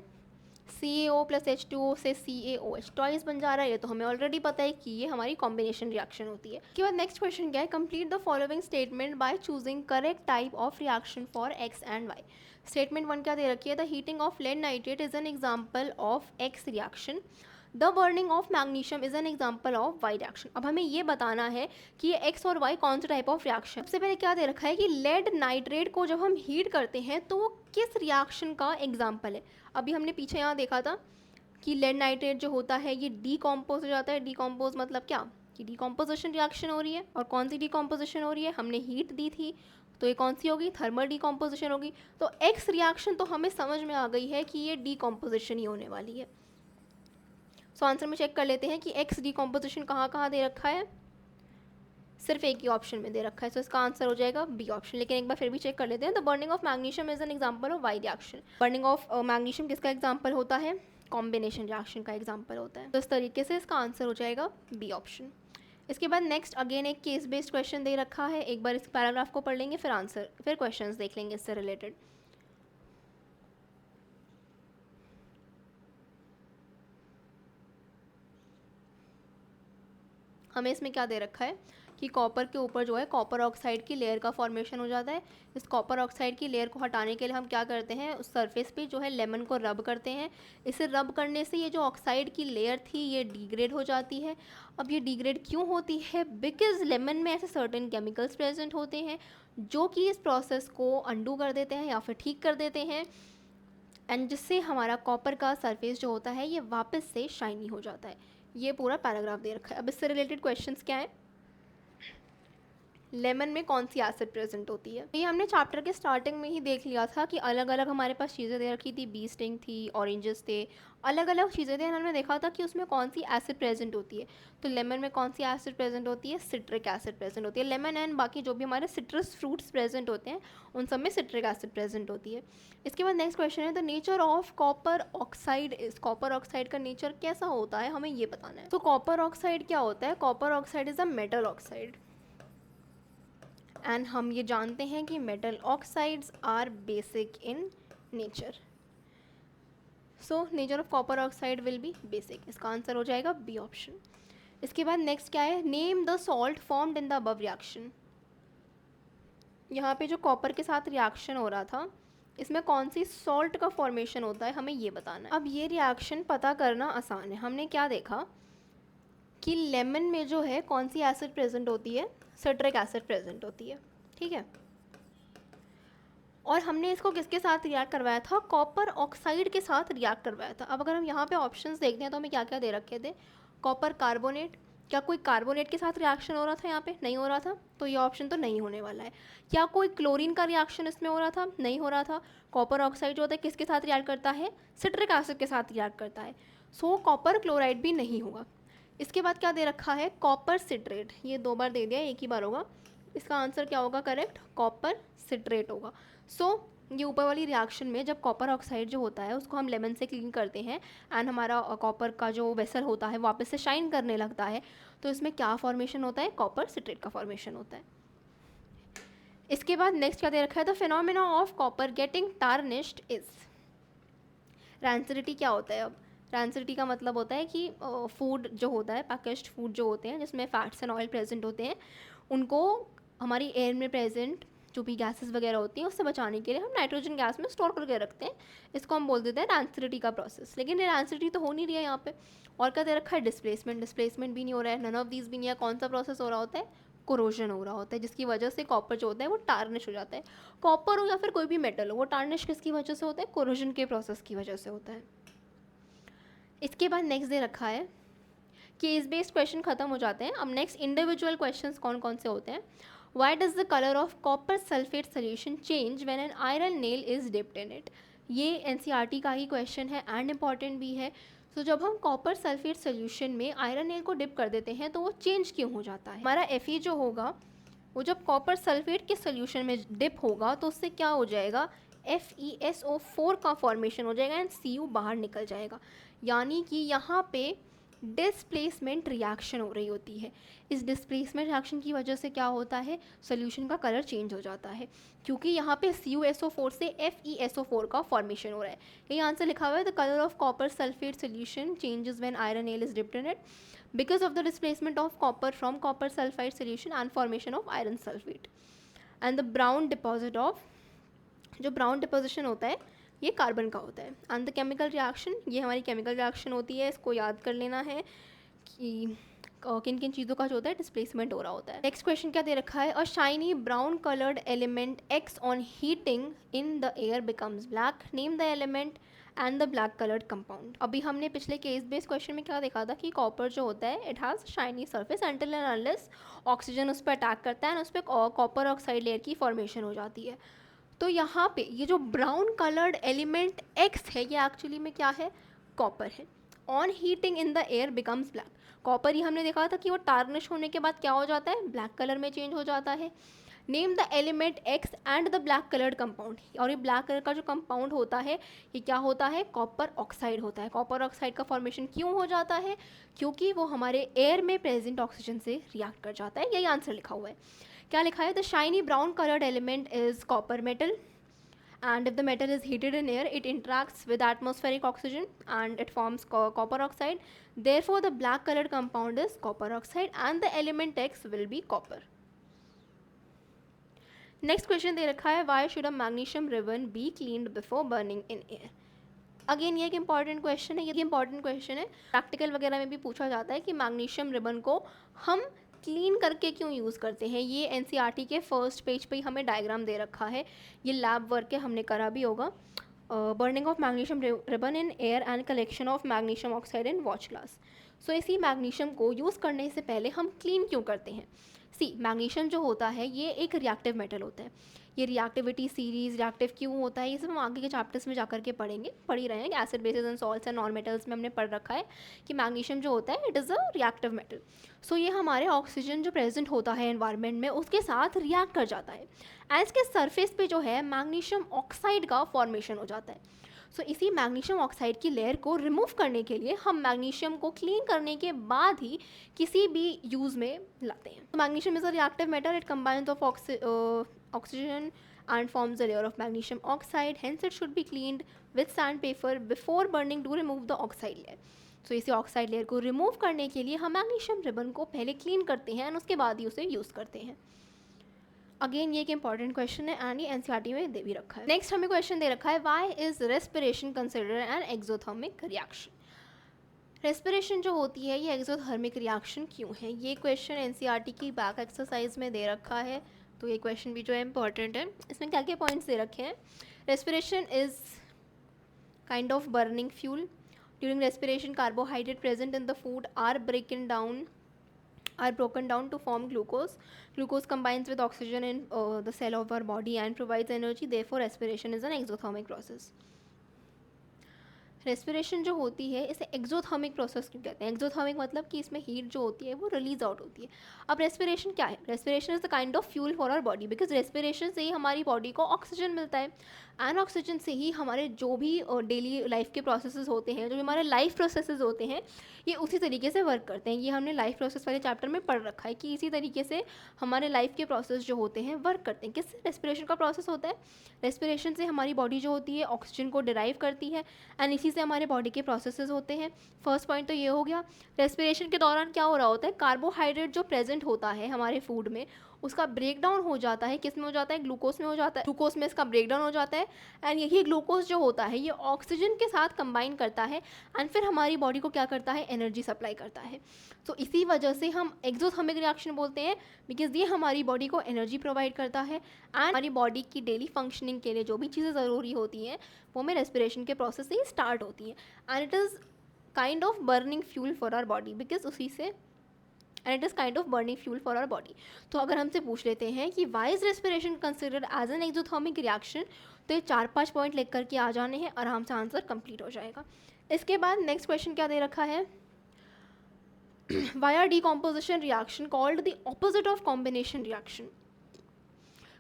CaO + H2O से CaOH टॉइस बन जा रहा है, ये तो हमें ऑलरेडी पता है कि ये हमारी कॉम्बिनेशन रिएक्शन होती है। उसके बाद नेक्स्ट क्वेश्चन क्या है, complete the following statement by choosing correct type of reaction for X and Y। Statement 1 क्या दे रखी है, the heating of lead nitrate is an example of X reaction, the burning of magnesium is an example of Y reaction. अब हमें ये बताना है कि ये एक्स और वाई कौन सा टाइप ऑफ रिएक्शन। सबसे पहले क्या दे रखा है कि लेड नाइट्रेट को जब हम हीट करते हैं तो वो किस रिएक्शन का एग्जाम्पल है। अभी हमने पीछे यहाँ देखा था कि लेड नाइट्रेट जो होता है ये डीकॉम्पोज हो जाता है। डीकॉम्पोज मतलब क्या, कि डीकॉम्पोजिशन रिएक्शन हो रही है। और कौन सी डीकॉम्पोजिशन हो रही है, हमने हीट दी थी, तो ये कौन सी होगी, थर्मल डीकॉम्पोजिशन होगी। तो एक्स रिएक्शन तो हमें समझ में आ गई है कि ये डीकॉम्पोजिशन ही होने वाली है। सो आंसर में चेक कर लेते हैं कि एक्स डीकॉम्पोजिशन कहाँ कहाँ दे रखा है, सिर्फ एक ही ऑप्शन में दे रखा है। सो इसका आंसर हो जाएगा बी ऑप्शन। लेकिन एक बार फिर भी चेक कर लेते हैं। The burning of magnesium is an example of Y reaction. Burning of magnesium किसका एग्जांपल होता है, कॉम्बिनेशन रिएक्शन का एग्जांपल होता है। तो इस तरीके से इसका आंसर हो जाएगा बी ऑप्शन। इसके बाद नेक्स्ट अगेन एक केस बेस्ड क्वेश्चन दे रखा है। एक बार इस पैराग्राफ को पढ़ लेंगे, फिर क्वेश्चंस देख लेंगे इससे रिलेटेड। हमें इसमें क्या दे रखा है कि कॉपर के ऊपर जो है कॉपर ऑक्साइड की लेयर का फॉर्मेशन हो जाता है। इस कॉपर ऑक्साइड की लेयर को हटाने के लिए हम क्या करते हैं, उस सरफेस पे जो है लेमन को रब करते हैं। इसे रब करने से ये जो ऑक्साइड की लेयर थी ये डिग्रेड हो जाती है। अब ये डिग्रेड क्यों होती है, बिकॉज लेमन में ऐसे सर्टेन केमिकल्स प्रेजेंट होते हैं जो कि इस प्रोसेस को अंडू कर देते हैं या फिर ठीक कर देते हैं, एंड जिससे हमारा कॉपर का सरफेस जो होता है ये वापस से शाइनी हो जाता है। ये पूरा पैराग्राफ दे रखा है। अब इससे रिलेटेड क्वेश्चंस क्या है, लेमन में कौन सी एसिड प्रेजेंट होती है। ये हमने चैप्टर के स्टार्टिंग में ही देख लिया था कि अलग अलग हमारे पास चीज़ें दे रखी थी, बी स्टिंग थी, ऑरेंजेस थे, अलग अलग चीज़ें थे। हमने देखा था कि उसमें कौन सी एसिड प्रेजेंट होती है। तो लेमन में कौन सी एसिड प्रेजेंट होती है, सिट्रिक एसिड प्रेजेंट होती है। लेमन एंड बाकी जो भी हमारे सिट्रस फ्रूट्स प्रेजेंट होते हैं उन सब में सिट्रिक एसिड प्रेजेंट होती है। इसके बाद नेक्स्ट क्वेश्चन है, the nature of copper oxide is, copper oxide का नेचर कैसा होता है हमें ये बताना है। तो कॉपर ऑक्साइड क्या होता है, copper oxide is a metal oxide, and हम ये जानते हैं कि metal oxides are basic in nature. So nature of copper oxide will be basic, इसका आंसर हो जाएगा बी ऑप्शन। इसके बाद नेक्स्ट क्या है, name the salt formed in the above reaction. यहाँ पे जो कॉपर के साथ रिएक्शन हो रहा था इसमें कौन सी सॉल्ट का फॉर्मेशन होता है हमें ये बताना है। अब ये रिएक्शन पता करना आसान है। हमने क्या देखा कि लेमन में जो है कौन सी एसिड प्रेजेंट होती है, सिट्रिक एसिड प्रेजेंट होती है, ठीक है। और हमने इसको किसके साथ रिएक्ट करवाया था, कॉपर ऑक्साइड के साथ रिएक्ट करवाया था। अब अगर हम यहाँ पे ऑप्शंस देखते हैं तो हमें क्या क्या दे रखे थे, कॉपर कार्बोनेट, क्या कोई कार्बोनेट के साथ रिएक्शन हो रहा था, यहाँ पे नहीं हो रहा था, तो ये ऑप्शन तो नहीं होने वाला है। क्या कोई क्लोरीन का रिएक्शन इसमें हो रहा था, नहीं हो रहा था। कॉपर ऑक्साइड जो होता है किसके साथ रिएक्ट करता है, सिट्रिक एसिड के साथ रिएक्ट करता है, सो कॉपर क्लोराइड भी नहीं होगा। इसके बाद क्या दे रखा है, कॉपर सिट्रेट, ये 2 बार दे दिया, एक ही बार होगा। इसका आंसर क्या होगा करेक्ट, कॉपर सिट्रेट होगा। सो ये ऊपर वाली रिएक्शन में जब कॉपर ऑक्साइड जो होता है उसको हम लेमन से क्लीन करते हैं एंड हमारा कॉपर का जो वेसल होता है वापस से शाइन करने लगता है, तो इसमें क्या फॉर्मेशन होता है, कॉपर सिट्रेट का फॉर्मेशन होता है। इसके बाद नेक्स्ट क्या दे रखा है, the phenomena of copper getting tarnished is. Rancidity क्या होता है। अब रैंसिडिटी का मतलब होता है कि फूड जो होता है, पैकेज्ड फूड जो होते हैं जिसमें फैट्स एंड ऑयल प्रेजेंट होते हैं, उनको हमारी एयर में प्रेजेंट जो भी गैसेस वगैरह होती हैं उससे बचाने के लिए हम नाइट्रोजन गैस में स्टोर करके रखते हैं। इसको हम बोल देते हैं रैंसिडिटी का प्रोसेस। लेकिन ये रैंसिडिटी तो हो नहीं रही है यहाँ पे। और क्या दे रखा है, डिस्प्लेसमेंट, डिस्प्लेसमेंट भी नहीं हो रहा है, नन ऑफ दीज भी नहीं है। कौन सा प्रोसेस हो रहा होता है, कोरोजन हो रहा होता है, जिसकी वजह से कॉपर जो होता है वो टार्निश हो जाता है। कॉपर हो या फिर कोई भी मेटल हो, वो टार्निश किसकी वजह से होता है, कोरोजन के प्रोसेस की वजह से होता है। इसके बाद नेक्स्ट दे रखा है, केस बेस्ड क्वेश्चन खत्म हो जाते हैं। अब नेक्स्ट इंडिविजुअल क्वेश्चंस कौन कौन से होते हैं। Why does the colour of copper sulphate solution change when an iron nail is dipped in it. ये एनसीईआरटी का ही क्वेश्चन है एंड इम्पॉर्टेंट भी है। तो जब हम कॉपर सल्फेट सोल्यूशन में आयरन नेल को डिप कर देते हैं तो वो चेंज क्यों हो जाता है। हमारा Fe जो होगा वो जब कॉपर सल्फेट के सोल्यूशन में डिप होगा तो उससे क्या हो जाएगा, FeSO4 का फॉर्मेशन हो जाएगा एंड Cu बाहर निकल जाएगा। यानी कि यहाँ पे डिस्प्लेसमेंट रिएक्शन हो रही होती है। इस डिस्प्लेसमेंट रिएक्शन की वजह से क्या होता है, सोल्यूशन का कलर चेंज हो जाता है, क्योंकि यहाँ पे CuSO4 से FeSO4 का फॉर्मेशन हो रहा है। यही आंसर लिखा हुआ है, the colour of copper sulphate solution changes when iron nail is dipped in it because of the displacement of copper from copper sulphide solution and formation of iron sulphate. And the brown deposit of, जो brown deposition होता है ये carbon का होता है। And the chemical reaction, ये हमारी chemical reaction होती है, इसको याद कर लेना है कि किन किन चीज़ों का जो होता है डिस्प्लेसमेंट हो रहा होता है। नेक्स्ट क्वेश्चन क्या दे रखा है, अ shiny brown coloured element X on heating in the air becomes black, name the element and the black coloured compound. अभी हमने पिछले केस बेस्ड क्वेश्चन में क्या देखा था कि कॉपर जो होता है it has shiny surface until and unless oxygen उस पर अटैक करता है एंड उस पर कॉपर ऑक्साइड लेयर की फॉर्मेशन हो जाती है। तो यहाँ पे ये जो ब्राउन कलर्ड एलिमेंट X है ये एक्चुअली में क्या है, कॉपर है। On heating in the air becomes black, copper ही हमने देखा था कि वो टार्निश होने के बाद क्या हो जाता है, ब्लैक कलर में चेंज हो जाता है। Name the element X and the black coloured compound, और ये ब्लैक कलर का जो कंपाउंड होता है ये क्या होता है, कॉपर ऑक्साइड होता है। कॉपर ऑक्साइड का फॉर्मेशन क्यों हो जाता है, क्योंकि वो हमारे एयर में प्रेजेंट ऑक्सीजन से रिएक्ट कर जाता है। यही आंसर लिखा हुआ है। क्या लिखा है, the shiny brown coloured element is copper metal and if the metal is heated in air, it interacts with atmospheric oxygen and it forms copper oxide. Therefore the black colored compound is copper oxide and the element X will be copper. Next question दे रखा है, why should a magnesium ribbon be cleaned before burning in air. Again ये एक important question है, ये important question है, practical वगैरह में भी पूछा जाता है कि मैग्नीशियम रिबन को हम क्लीन करके क्यों यूज़ करते हैं. ये एनसीईआरटी के फर्स्ट पेज पे ही हमें डायग्राम दे रखा है, ये लैब वर्क है, हमने करा भी होगा. Burning of magnesium ribbon in air and collection of magnesium oxide in watch glass. So इसी मैग्नीशियम को यूज़ करने से पहले हम क्लीन क्यों करते हैं. मैग्नीशियम जो होता है ये एक रिएक्टिव मेटल होता है. ये रिएक्टिविटी सीरीज रिएक्टिव क्यों होता है ये सब हम आगे के चैप्टर्स में जाकर के पढ़ ही रहे हैं. Acid basis and salts and non metals में हमने पढ़ रखा है कि मैग्नीशियम जो होता है it is a reactive metal. So ये हमारे ऑक्सीजन जो प्रेजेंट होता है एनवायरनमेंट में उसके साथ रिएक्ट कर जाता है एंड इसके सरफेस पे जो है मैग्नीशियम ऑक्साइड का फॉर्मेशन हो जाता है. सो इसी मैग्नीशियम ऑक्साइड की लेयर को रिमूव करने के लिए हम मैग्नीशियम को क्लीन करने के बाद ही किसी भी यूज़ में लाते हैं. Magnesium is a reactive metal, it combines of oxygen and forms a layer of magnesium oxide, hence it should be cleaned with sandpaper before burning to remove the oxide layer. So इसी oxide layer को remove करने के लिए हम magnesium ribbon को पहले clean करते हैं और उसके बाद ही उसे यूज़ करते हैं. अगेन ये एक इंपॉर्टेंट क्वेश्चन है एंड ये एनसीईआरटी में दे भी रखा है. नेक्स्ट हमें क्वेश्चन दे रखा है, why is respiration considered an exothermic reaction. Respiration जो होती है ये एक्सोथर्मिक रिएक्शन क्यों है. ये क्वेश्चन एनसीईआरटी की बैक एक्सरसाइज में दे रखा है, तो ये क्वेश्चन भी जो है इंपॉर्टेंट है. इसमें क्या क्या पॉइंट्स दे रखे हैं. Respiration is kind of burning fuel. During respiration carbohydrate present in the food are broken down to form glucose. Glucose combines with oxygen in the cell of our body and provides energy. Therefore respiration is an exothermic process. Respiration जो होती है इसे exothermic process क्यों कहते हैं. Exothermic मतलब कि इसमें हीट जो होती है वो रिलीज आउट होती है. अब रेस्पिरेशन क्या है. Respiration is the kind of fuel for our body, because respiration से ही हमारी बॉडी को ऑक्सीजन मिलता है एंड ऑक्सीजन से ही हमारे जो भी डेली लाइफ के प्रोसेसेस होते हैं, जो भी हमारे लाइफ प्रोसेसेस होते हैं, ये उसी तरीके से वर्क करते हैं. ये हमने लाइफ प्रोसेस वाले चैप्टर में पढ़ रखा है कि इसी तरीके से हमारे लाइफ के प्रोसेस जो होते हैं वर्क करते हैं. किससे. रेस्पिरेशन का प्रोसेस होता है. रेस्पिरेशन से हमारी बॉडी जो होती है ऑक्सीजन को डिराइव करती है एंड इसी से हमारे बॉडी के प्रोसेसेस होते हैं. फर्स्ट पॉइंट तो ये हो गया. रेस्पिरेशन के दौरान क्या हो रहा होता है, कार्बोहाइड्रेट जो प्रेजेंट होता है हमारे फूड में उसका ब्रेक डाउन हो जाता है. किस में हो जाता है, ग्लूकोज में हो जाता है. ग्लूकोज में इसका ब्रेक डाउन हो जाता है एंड यही ग्लूकोज जो होता है ये ऑक्सीजन के साथ कंबाइन करता है एंड फिर हमारी बॉडी को क्या करता है, एनर्जी सप्लाई करता है. तो इसी वजह से हम एक्सोथर्मिक रिएक्शन बोलते हैं, बिकॉज ये हमारी बॉडी को एनर्जी प्रोवाइड करता है एंड हमारी बॉडी की डेली फंक्शनिंग के लिए जो भी चीज़ें ज़रूरी होती हैं वो हमें रेस्पिरेशन के प्रोसेस से ही स्टार्ट होती हैं and it is kind of burning fuel for our body, because उसी से and it is kind of burning fuel for our body. तो अगर हमसे पूछ लेते हैं कि why is respiration considered as an exothermic reaction, तो ये 4-5 पॉइंट लिख करके आ जाने हैं, आराम से आंसर कंप्लीट हो जाएगा. इसके बाद नेक्स्ट क्वेश्चन क्या दे रखा है, why are decomposition reaction called the opposite of combination reaction.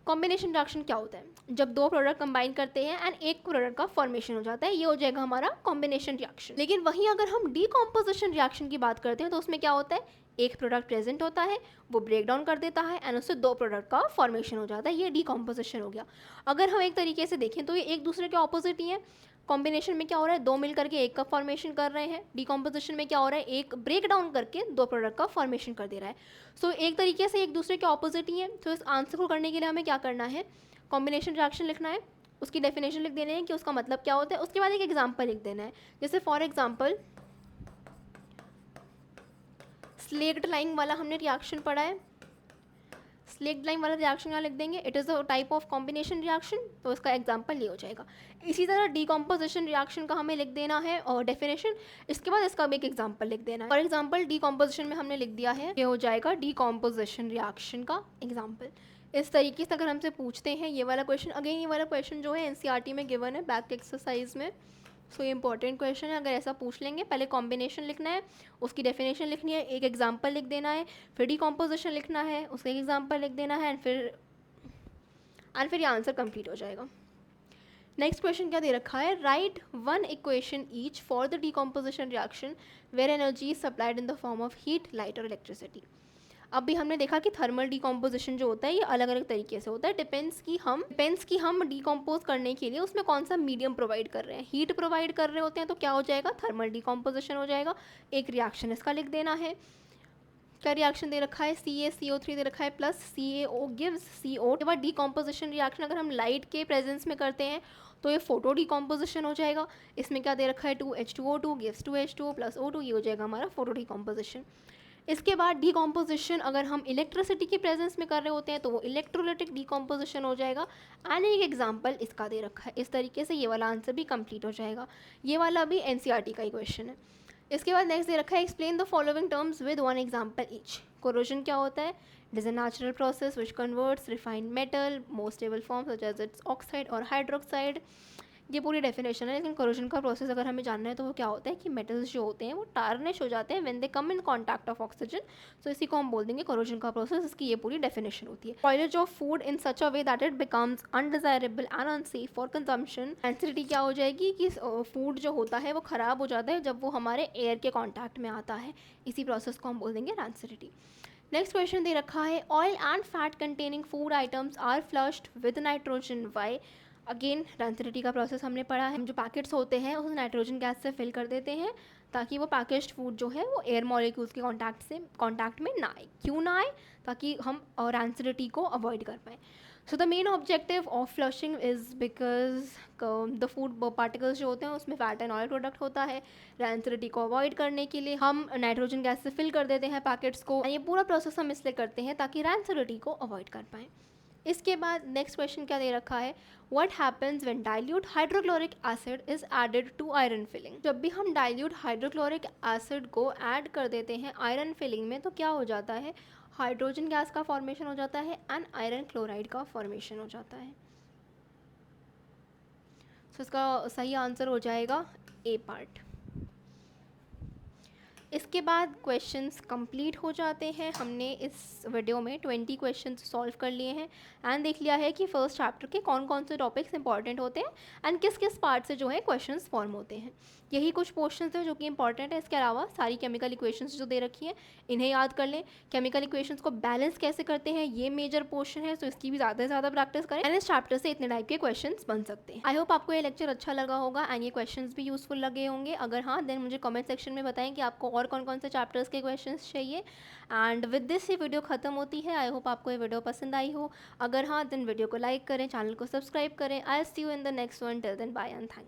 Combination reaction क्या होता है, जब दो प्रोडक्ट कंबाइन करते हैं एंड एक प्रोडक्ट का फॉर्मेशन हो जाता है, ये हो जाएगा हमारा कॉम्बिनेशन रिएक्शन. लेकिन वहीं अगर हम डीकॉम्पोजिशन रिएक्शन की बात करते हैं तो उसमें क्या होता है, एक प्रोडक्ट प्रेजेंट होता है वो ब्रेक डाउन कर देता है एंड उससे दो प्रोडक्ट का फॉर्मेशन हो जाता है, ये डीकॉम्पोजिशन हो गया. अगर हम एक तरीके से देखें तो ये एक दूसरे के ऑपोजिट ही है. कॉम्बिनेशन में क्या हो रहा है, दो मिल करके एक का फॉर्मेशन कर रहे हैं. डीकॉम्पोजिशन में क्या हो रहा है, एक ब्रेक डाउन करके दो प्रोडक्ट का फॉर्मेशन कर दे रहा है. सो एक तरीके से एक दूसरे के ऑपोजिट ही है. तो इस आंसर को करने के लिए हमें क्या करना है, कॉम्बिनेशन रिएक्शन लिखना है, उसकी डेफिनेशन लिख देना है कि उसका मतलब क्या होता है, उसके बाद एक एग्जाम्पल लिख देना है. जैसे फॉर एग्जाम्पल स्लेक्ड लाइम वाला हमने रिएक्शन पढ़ा है. स्लेक्ड लाइम वाला रिएक्शन यहाँ लिख देंगे, it is a type of combination reaction, तो इसका एग्जांपल ये हो जाएगा. इसी तरह डीकॉम्पोजिशन रिएक्शन का हमें लिख देना है और डेफिनेशन, इसके बाद इसका भी एक एग्जांपल लिख देना है. फॉर एग्जांपल डीकॉम्पोजिशन में हमने लिख दिया है, ये हो जाएगा डीकॉम्पोजिशन रिएक्शन का एग्जाम्पल. इस तरीके से अगर हमसे पूछते हैं ये वाला क्वेश्चन, अगेन ये वाला क्वेश्चन जो है एनसीईआरटी में गिवन है बैक एक्सरसाइज में. सो ये इंपॉर्टेंट क्वेश्चन है. अगर ऐसा पूछ लेंगे, पहले कॉम्बिनेशन लिखना है, उसकी डेफिनेशन लिखनी है, एक एग्जांपल लिख देना है, फिर डीकॉम्पोजिशन लिखना है, उसका एक एग्जांपल लिख देना है एंड फिर ये आंसर कंप्लीट हो जाएगा. नेक्स्ट क्वेश्चन क्या दे रखा है, write one equation each for the decomposition reaction where energy is supplied in the form of heat, light और इलेक्ट्रिसिटी. अभी हमने देखा कि थर्मल डिकम्पोजिशन जो होता है ये अलग अलग तरीके से होता है, डिपेंड्स कि हम डिकम्पोज करने के लिए उसमें कौन सा मीडियम प्रोवाइड कर रहे हैं। हीट प्रोवाइड कर रहे होते हैं तो क्या हो जाएगा, थर्मल डिकम्पोजिशन हो जाएगा। एक रिएक्शन इसका लिख देना है, क्या रिएक्शन दे रखा है, CaCO3 दे रखा है प्लस CaO गिव्स CO। के बाद डिकम्पोजिशन रिएक्शन अगर हम लाइट के प्रेजेंस में करते हैं तो ये फोटो डिकम्पोजिशन हो जाएगा। इसमें क्या दे रखा है, 2H2O2 gives 2H2O plus O2, ये हो जाएगा हमारा फोटो डिकम्पोजिशन। इसके बाद डिकम्पोजिशन अगर हम इलेक्ट्रिसिटी की प्रेजेंस में कर रहे होते हैं तो वो इलेक्ट्रोलाइटिक डिकम्पोजिशन हो जाएगा। एंड एक एग्जांपल इसका दे रखा है। इस तरीके से ये वाला आंसर भी कंप्लीट हो जाएगा। ये वाला भी NCERT का ही क्वेश्चन है। इसके बाद नेक्स्ट दे रखा है, explain the following terms with one example each. Corrosion क्या होता है, it is a natural process which converts refined metal more stable form such as its oxide और हाइड्रोक्साइड। ये पूरी डेफिनेशन है, लेकिन कोरोजन का प्रोसेस अगर हमें जानना है तो वो क्या होता है कि मेटल्स जो होते हैं वो टार्निश हो जाते हैं when they come in contact of oxygen. So इसी को हम बोल देंगे कोरोजन का प्रोसेस। इसकी ये पूरी डेफिनेशन होती है। Spoilage of food in such a way that it becomes undesirable and unsafe for consumption. Rancidity क्या हो जाएगी कि फूड जो होता है वो ख़राब हो जाता है जब वो हमारे एयर के कॉन्टैक्ट में आता है। इसी प्रोसेस को हम बोल देंगे रैंसिडिटी। नेक्स्ट क्वेश्चन दे रखा है, oil and fat containing food items are flushed with nitrogen why. Again rancidity का प्रोसेस हमने पढ़ा है। हम जो पैकेट्स होते हैं उसे नाइट्रोजन गैस से फिल कर देते हैं ताकि वो पैकेज्ड फूड जो है वो एयर मॉलिक्यूल्स के कॉन्टैक्ट में ना आए। क्यों ना आए, ताकि हम रैंसिडिटी को अवॉइड कर पाएँ। So the main objective of flushing is because the food particles जो होते हैं उसमें फैट एंड ऑयल प्रोडक्ट होता है। रैंसिडिटी को अवॉइड करने के लिए हम नाइट्रोजन गैस से फिल कर देते हैं पैकेट्स को। ये पूरा प्रोसेस हम इसलिए करते हैं ताकि रैंसिडिटी को अवॉइड कर पाएँ। इसके बाद नेक्स्ट क्वेश्चन क्या दे रखा है, what happens when dilute hydrochloric acid is added to iron filing. जब भी हम डाइल्यूट हाइड्रोक्लोरिक एसिड को ऐड कर देते हैं आयरन फिलिंग में तो क्या हो जाता है, हाइड्रोजन गैस का फॉर्मेशन हो जाता है एंड आयरन क्लोराइड का फॉर्मेशन हो जाता है। सो इसका सही आंसर हो जाएगा ए पार्ट। इसके बाद क्वेश्चंस कंप्लीट हो जाते हैं। हमने इस वीडियो में 20 क्वेश्चंस सॉल्व कर लिए हैं एंड देख लिया है कि फर्स्ट चैप्टर के कौन कौन से टॉपिक्स इंपॉर्टेंट होते हैं एंड किस किस पार्ट से जो है क्वेश्चंस फॉर्म होते हैं। यही कुछ पोर्शंस हैं जो कि इंपॉर्टेंट है। इसके अलावा सारी केमिकल इक्वेशंस जो दे रखी हैं इन्हें याद कर लें। केमिकल इक्वेशंस को बैलेंस कैसे करते हैं ये मेजर पोर्शन है, तो इसकी भी ज़्यादा से ज़्यादा प्रैक्टिस करें एंड इस चैप्टर से इतने टाइप के क्वेश्चंस बन सकते हैं। आई होप आपको ये लेक्चर अच्छा लगा होगा एंड ये क्वेश्चंस भी यूजफुल लगे होंगे। अगर हाँ, देन मुझे कमेंट सेक्शन में बताएं कि आपको और कौन कौन से चैप्टर्स के क्वेश्चंस चाहिए। एंड विद दिस ये वीडियो खत्म होती है। आई होप आपको ये वीडियो पसंद आई हो। अगर हाँ, देन वीडियो को लाइक करें, चैनल को सब्सक्राइब करें। I see you in the next one. Till then bye and thank